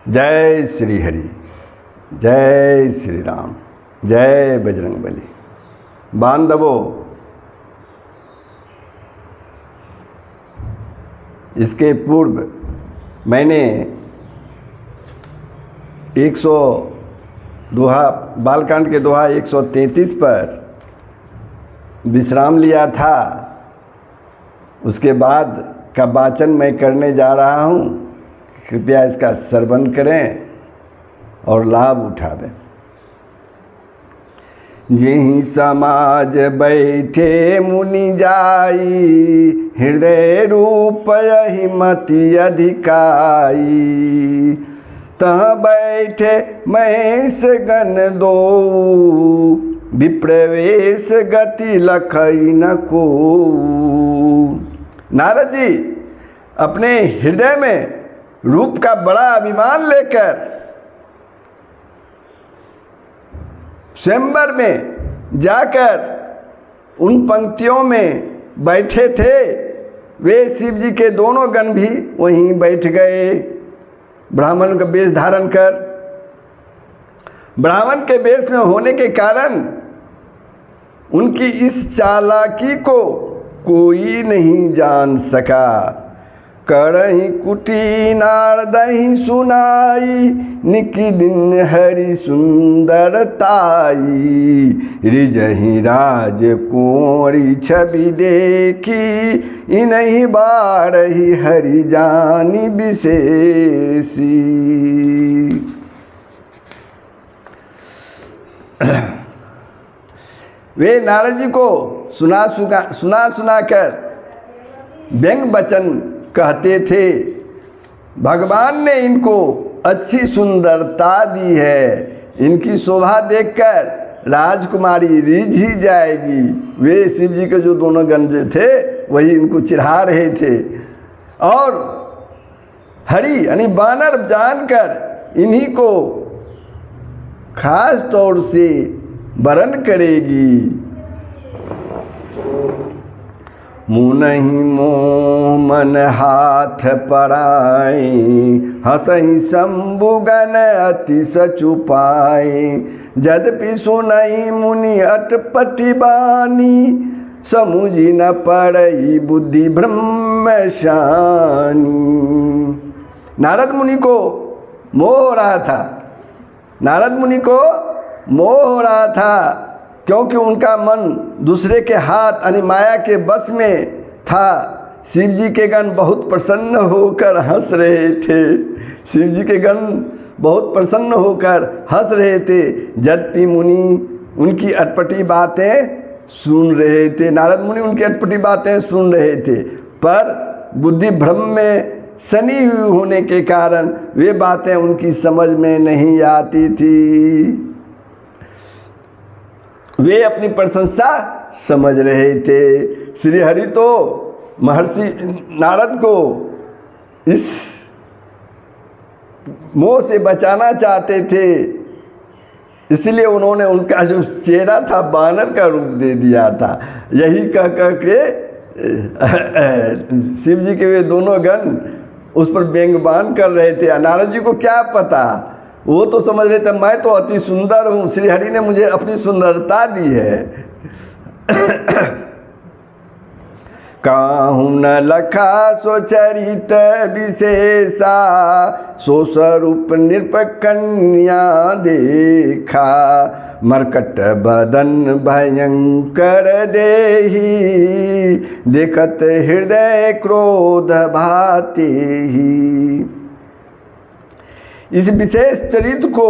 जय श्री हरि, जय श्री राम, जय बजरंगबली। बांधवों, इसके पूर्व मैंने 100 दोहा बालकांड के दोहा 133 पर विश्राम लिया था। उसके बाद का वाचन मैं करने जा रहा हूँ। कृपया इसका श्रवण करें और लाभ उठावें। जेहि समाज बैठे मुनि जाई, हृदय रूप यहि मति अधिकाई। तह बैठे महेश गण दो, विप्रवेश गति लखई न को। नारद जी अपने हृदय में रूप का बड़ा अभिमान लेकर स्वयंवर में जाकर उन पंक्तियों में बैठे थे। वे शिव जी के दोनों गण भी वहीं बैठ गए, ब्राह्मण का वेश धारण कर। ब्राह्मण के वेश में होने के कारण उनकी इस चालाकी को कोई नहीं जान सका। करहि कुटी नारदहि सुनाई, निकी दिन हरि सुंदरताई। रिजहि राज कुंवरी छवि देखी, इनहि बारहि हरि जानी विशेषी। वे नारद जी को सुना कर व्यंग वचन कहते थे। भगवान ने इनको अच्छी सुंदरता दी है, इनकी शोभा देखकर राजकुमारी रिझ ही जाएगी। वे शिव जी के जो दोनों गण थे वही इनको चिढ़ा रहे थे। और हरि यानी बानर जानकर इन्हीं को खास तौर से वरण करेगी। मुनहि मोह मन हाथ पराई, हंसहि शंभुगन अति सचुपाई। यद्यपि सुनहि मुनि अटपटी बानी, समुझि न पड़ई बुद्धि ब्रह्म शानी। नारद मुनि को मोह हो रहा था। नारद मुनि को मोह हो रहा था क्योंकि उनका मन दूसरे के हाथ यानी माया के बस में था। शिव जी के गण बहुत प्रसन्न होकर हंस रहे थे। शिव जी के गण बहुत प्रसन्न होकर हंस रहे थे। यद्यपि मुनि उनकी अटपटी बातें सुन रहे थे। नारद मुनि उनकी अटपटी बातें सुन रहे थे, पर बुद्धि भ्रम में सनी हुई होने के कारण वे बातें उनकी समझ में नहीं आती थी। वे अपनी प्रशंसा समझ रहे थे। श्री हरि तो महर्षि नारद को इस मोह से बचाना चाहते थे, इसलिए उन्होंने उनका जो चेहरा था बानर का रूप दे दिया था। यही कह कर के शिव जी के वे दोनों गण उस पर व्यंग्यबान कर रहे थे। नारद जी को क्या पता, वो तो समझ रहे थे मैं तो अति सुंदर हूँ, श्री हरि ने मुझे अपनी सुंदरता दी है। काहू न लखा सो चरित विशेषा, सो स्वरूप नृप कन्या देखा। मरकट बदन भयंकर देही, देखत हृदय क्रोध भाते ही। इस विशेष चरित्र को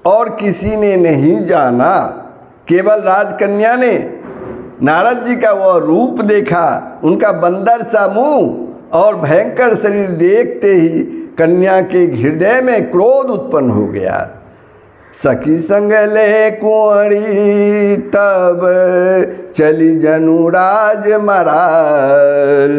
और किसी ने नहीं जाना, केवल राजकन्या ने। नारद जी का वह रूप देखा, उनका बंदर सा मुंह और भयंकर शरीर देखते ही कन्या के हृदय में क्रोध उत्पन्न हो गया। सखी संग ले कुंवरी, तब चली जनुराज मराल।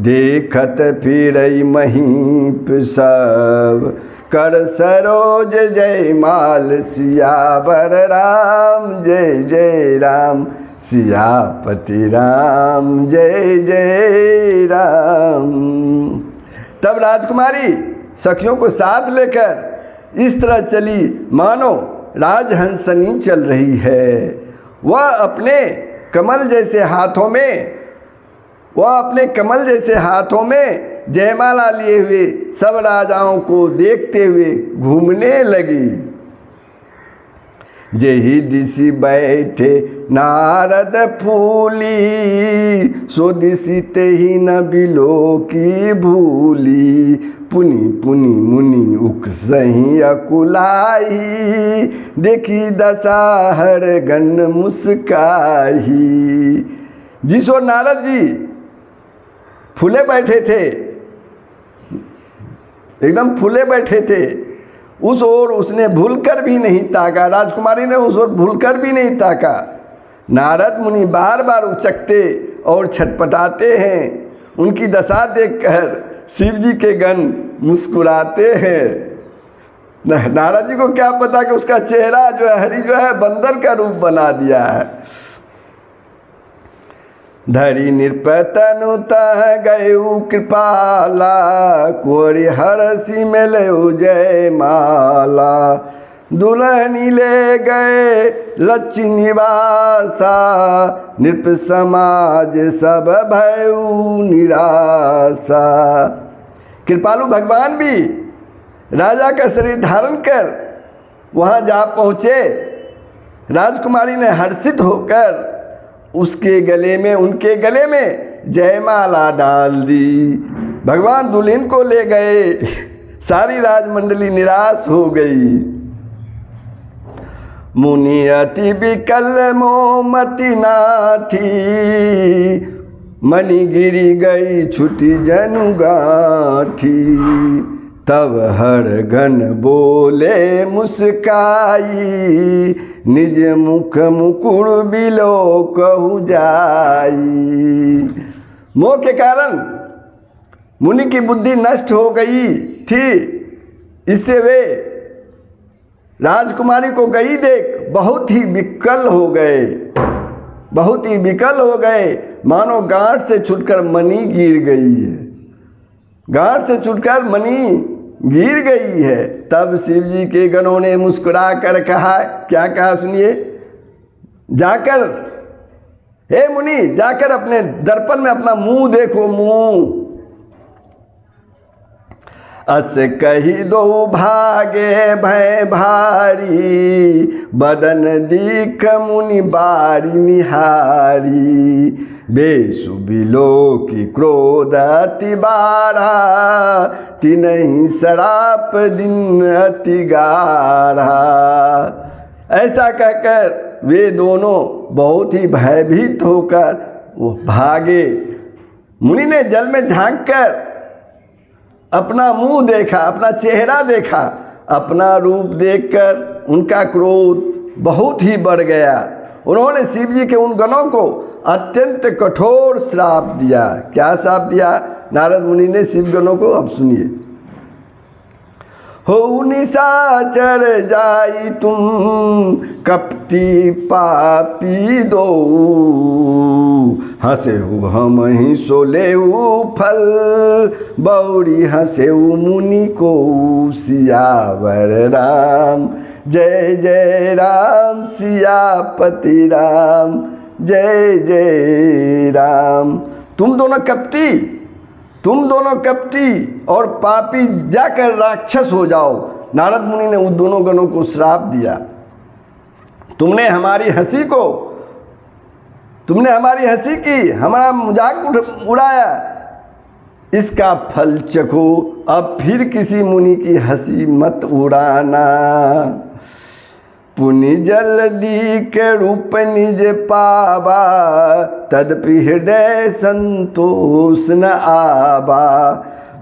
देखत फिरई महीप सब, कर सरोज जय माल। सियावर राम जय जय राम, सियापति राम जय जय राम। तब राजकुमारी सखियों को साथ लेकर इस तरह चली मानो राजहंसनी चल रही है। वह अपने कमल जैसे हाथों में जयमाला लिए हुए सब राजाओं को देखते हुए घूमने लगी। जेहि दिशि बैठे नारद फूली, सो दिशि तेहि न बिलो की भूली। पुनि पुनि मुनि उकसहि अकुलाही, देखी दशा हर गण मुस्काही। जिस ओर नारद जी फूले बैठे थे, एकदम फूले बैठे थे, उस ओर उसने भूलकर भी नहीं ताका। राजकुमारी ने उस ओर भूलकर भी नहीं ताका। नारद मुनि बार बार उचकते और छटपटाते हैं। उनकी दशा देखकर शिव जी के गण मुस्कुराते हैं। नारद जी को क्या पता कि उसका चेहरा जो है हरि जो है बंदर का रूप बना दिया है। धरि निरपतनु तह गयु कृपाला, कोरि हरसि मिलयु जय माला। दुल्हनी ले गए लक्ष्य निवासा, नृप समाज सब भयउ निराशा। कृपालु भगवान भी राजा का शरीर धारण कर वहाँ जा पहुँचे। राजकुमारी ने हर्षित होकर उनके गले में जयमाला डाल दी। भगवान दुल्हन को ले गए, सारी राजमंडली निराश हो गई। मुनि अति विकल मोमति नाठी, मणि गिरी गई छुटी जनु गाठी। तब हर गण बोले मुस्काई, निज मुख मुकुर बिलो कहु जाई। मोह के कारण मुनि की बुद्धि नष्ट हो गई थी, इससे वे राजकुमारी को गई देख बहुत ही विकल हो गए, मानो गांठ से छूटकर मणि गिर गई है। गांठ से छूटकर मणि गिर गई है। तब शिव जी के गणों ने मुस्कुरा कर कहा, क्या कहा सुनिए। जाकर हे मुनि, जाकर अपने दर्पण में अपना मुंह देखो, मुंह। अस कही दो भागे भय भारी, बदन दीख मुनि बारी निहारी। बेसु बिलो की क्रोध अति बारा, तिनहि सराप दिन अति गाढ़ा। ऐसा कहकर वे दोनों बहुत ही भयभीत होकर वो भागे। मुनि ने जल में झांक कर अपना मुंह देखा, अपना चेहरा देखा। अपना रूप देखकर उनका क्रोध बहुत ही बढ़ गया। उन्होंने शिव जी के उन गणों को अत्यंत कठोर श्राप दिया। क्या श्राप दिया नारद मुनि ने शिव गणों को? अब सुनिए। हो निशाचर जाई तुम कपटी पापी दो, हंसेहु हम ही सोलेहु फल, बौरी हंसेहु मुनि को सियावर राम। जय जय राम सियापति राम, जय जय राम। तुम दोनों कपटी और पापी जाकर राक्षस हो जाओ। नारद मुनि ने उन दोनों गणों को श्राप दिया। तुमने हमारी हंसी की, हमारा मजाक उड़ाया, इसका फल चखो। अब फिर किसी मुनि की हंसी मत उड़ाना। पुनि जल्दी के रूप निज पावा, तदपि हृदय संतोष न आवा।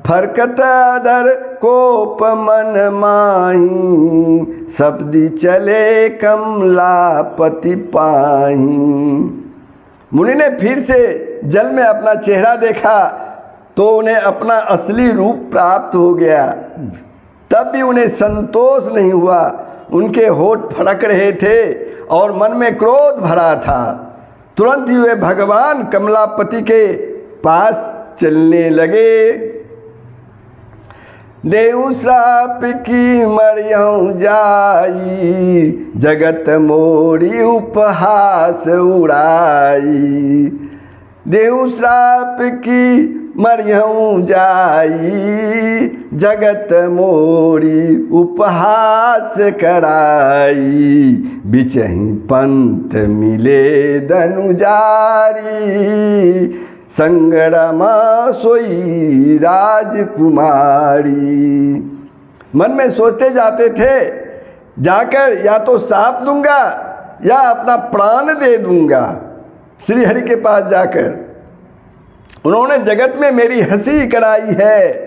फरकत अधर कोप मन माही, सब्दी चले कमलापति पाही। मुनि ने फिर से जल में अपना चेहरा देखा तो उन्हें अपना असली रूप प्राप्त हो गया। तब भी उन्हें संतोष नहीं हुआ। उनके होठ फड़क रहे थे और मन में क्रोध भरा था। तुरंत ही वे भगवान कमलापति के पास चलने लगे। देहु श्राप की मरियऊ जाई, जगत मोरी उपहास उड़ाई। देहु श्राप की मरियऊ जाई, जगत मोरी उपहास कराई। बिचही पंथ मिले धनुजारी, संगरमा सोई राजकुमारी। मन में सोचते जाते थे, जाकर या तो साप दूंगा या अपना प्राण दे दूंगा। श्री हरि के पास जाकर उन्होंने जगत में मेरी हंसी कराई है,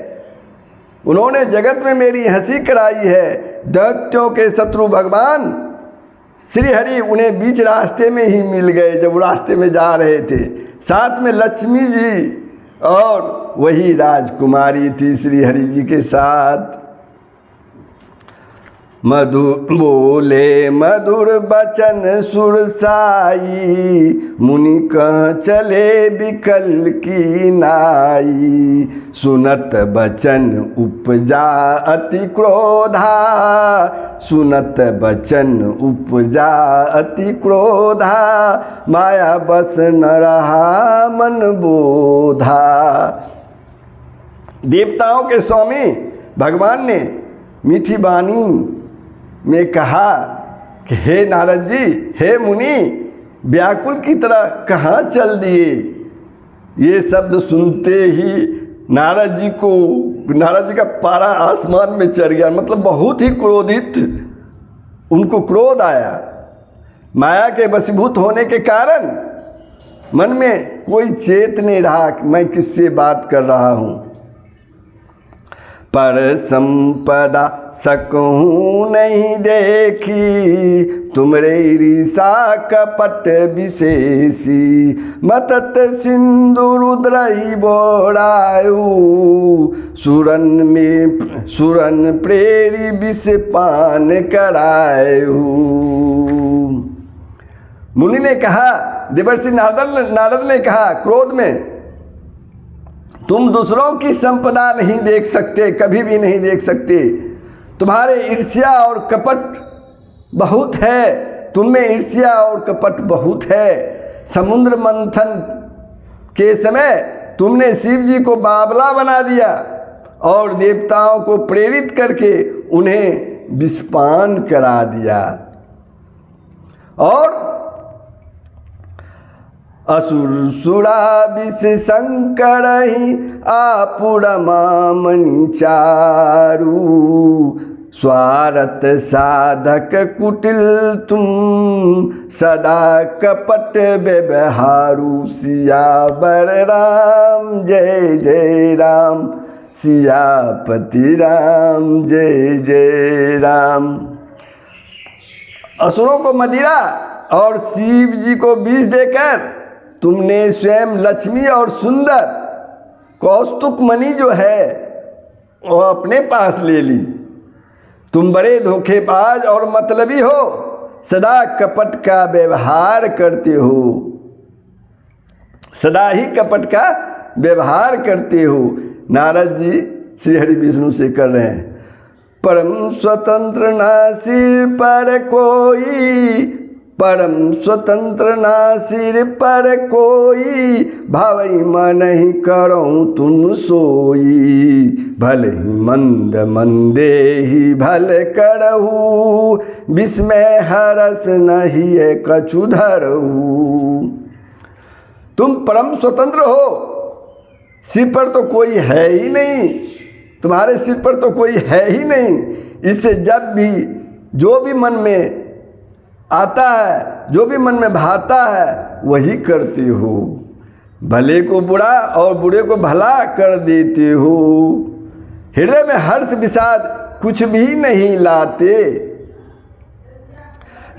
उन्होंने जगत में मेरी हंसी कराई है। दैत्यों के शत्रु भगवान श्री हरि उन्हें बीच रास्ते में ही मिल गए जब वो रास्ते में जा रहे थे। साथ में लक्ष्मी जी और वही राजकुमारी थी श्री हरि जी के साथ। बोले मधुर बचन सुरसाई, मुनि कह चले बिकल की नाई। सुनत बचन उपजा अति क्रोधा, सुनत बचन उपजा अति क्रोधा। माया बस न रहा मन बोधा। देवताओं के स्वामी भगवान ने मीठी वाणी में कहा कि हे नारद जी, हे मुनि, व्याकुल की तरह कहाँ चल दिए। ये शब्द सुनते ही नारद जी का पारा आसमान में चढ़ गया। मतलब बहुत ही क्रोधित, उनको क्रोध आया। माया के वशीभूत होने के कारण मन में कोई चेत नहीं रहा कि मैं किससे बात कर रहा हूँ। पर संपदा सकूं नहीं देखी, तुमरे ईर्षा कपट विशेषी। मतत सिंधु रुद्रहि बोरायु, सुरन प्रेरी विष पान करायु। मुनि ने कहा, देवर्षि नारद ने कहा क्रोध में, तुम दूसरों की संपदा नहीं देख सकते, कभी भी नहीं देख सकते। तुम्हारे ईर्ष्या और कपट बहुत है, तुममें ईर्ष्या और कपट बहुत है। समुद्र मंथन के समय तुमने शिव जी को बावला बना दिया और देवताओं को प्रेरित करके उन्हें विषपान करा दिया। और असुर सुरा विष शंकर ही आपुरमा चारु। स्वार्थ साधक कुटिल तुम, सदा कपट व्यवहारु। सियावर राम जय जय राम, सियापति राम जय जय राम। असुरों को मदिरा और शिव जी को विष देकर तुमने स्वयं लक्ष्मी और सुंदर कौस्तुक मणि जो है वो अपने पास ले ली। तुम बड़े धोखेबाज और मतलबी हो, सदा कपट का व्यवहार करते हो, सदा ही कपट का व्यवहार करते हो। नारद जी श्री हरि विष्णु से कर रहे हैं, परम स्वतंत्र ना सिर पर कोई, परम स्वतंत्र ना सिर पर कोई। भावई मन ही करो तुम सोई, भले ही मंद मंदे ही भल करहु। विस्मय हरस नहीं है कछु धरहु। तुम परम स्वतंत्र हो, सिर पर तो कोई है ही नहीं, तुम्हारे सिर पर तो कोई है ही नहीं। इससे जब भी जो भी मन में आता है, जो भी मन में भाता है वही करते हो। भले को बुरा और बुरे को भला कर देते हो। हृदय में हर्ष विषाद कुछ भी नहीं लाते।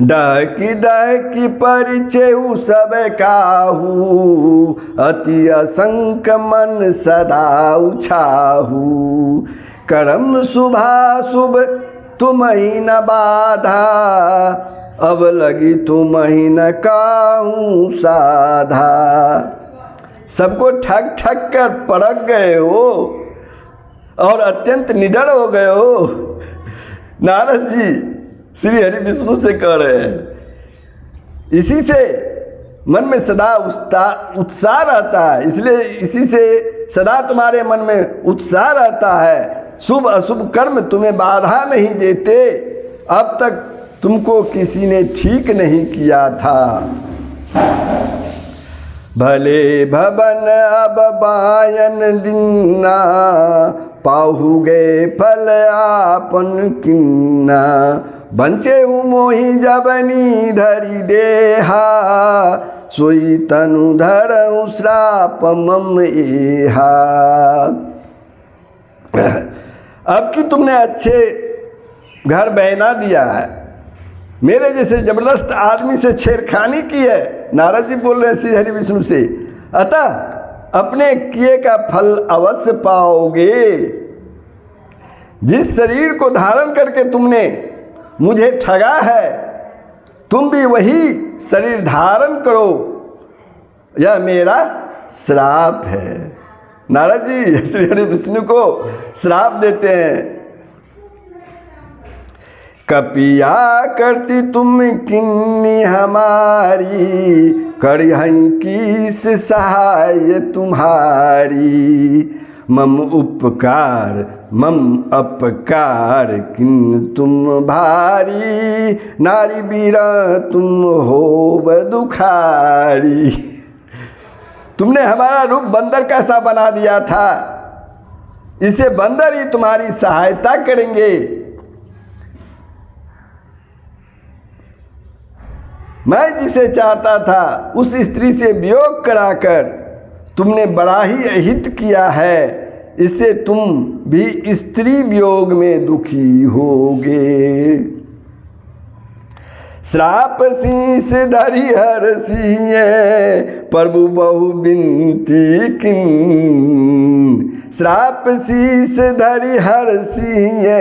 डहकी परिचय सब काहू, अति असंक मन सदा उछाहू। कर्म शुभाशुभ तुम ही न बाधा, अब लगी तुम ही न काहू साधा। सबको ठग ठग कर परख गए हो, और अत्यंत निडर हो गए हो। नारद जी श्री हरि विष्णु से कह रहे हैं। इसी से मन में सदा उत्साह रहता है, इसलिए इसी से सदा तुम्हारे मन में उत्साह रहता है। शुभ अशुभ कर्म तुम्हें बाधा नहीं देते। अब तक तुमको किसी ने ठीक नहीं किया था। भले भवन अब बायन दिन्ना, पाहु गए फल आपन किन्ना। बंचे मोहि जबनी धरि देहा, सोई तनु धरऊ श्राप मम एहा। अब कि तुमने अच्छे घर बहना दिया है, मेरे जैसे जबरदस्त आदमी से छेड़खानी की है। नारद जी बोल रहे हैं श्री हरि विष्णु से, अतः अपने किए का फल अवश्य पाओगे। जिस शरीर को धारण करके तुमने मुझे ठगा है, तुम भी वही शरीर धारण करो, यह मेरा श्राप है। नारद जी श्री हरि विष्णु को श्राप देते हैं। कपिया करती तुम किन्नी हमारी, करहई किस सहाय तुम्हारी। मम उपकार मम अपकार किन तुम भारी, नारी बीरा तुम हो दुखारी। तुमने हमारा रूप बंदर कैसा बना दिया था, इसे बंदर ही तुम्हारी सहायता करेंगे। मैं जिसे चाहता था उस स्त्री से वियोग कराकर तुमने बड़ा ही अहित किया है, इससे तुम भी स्त्री वियोग में दुखी होगे। श्राप शीस धरि हर सिए, प्रभु बहु बिनती किन। श्राप शीस धरि हर सिए,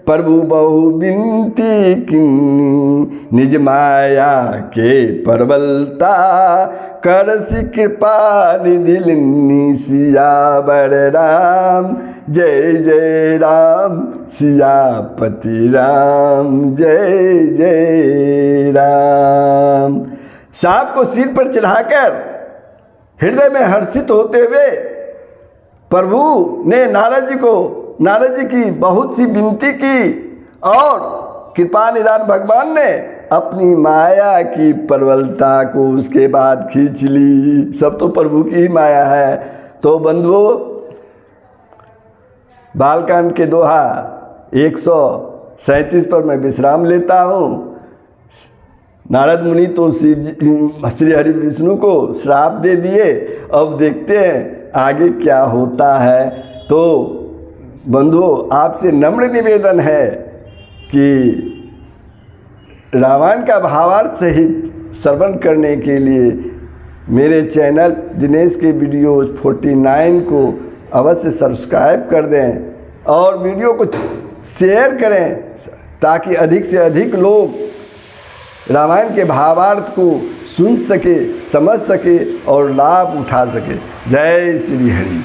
प्रभु बहु बिनती किन। निज माया के परबलता, करसि कृपा निधि लिन्नी। सियावर राम जय जय राम, सियापति राम जय जय राम। सांप को सिर पर चढ़ाकर हृदय में हर्षित होते हुए प्रभु ने नारद जी की बहुत सी विनती की और कृपा निधान भगवान ने अपनी माया की प्रबलता को उसके बाद खींच ली। सब तो प्रभु की ही माया है। तो बंधुओं, बालकांड के दोहा 137 पर मैं विश्राम लेता हूँ। नारद मुनि तो श्री हरि विष्णु को श्राप दे दिए। अब देखते हैं आगे क्या होता है। तो बंधुओं, आपसे नम्र निवेदन है कि रामायण का भावार्थ सहित श्रवण करने के लिए मेरे चैनल दिनेश के वीडियो 49 को अवश्य सब्सक्राइब कर दें और वीडियो को शेयर करें, ताकि अधिक से अधिक लोग रामायण के भावार्थ को सुन सके, समझ सके और लाभ उठा सके। जय श्री हरि।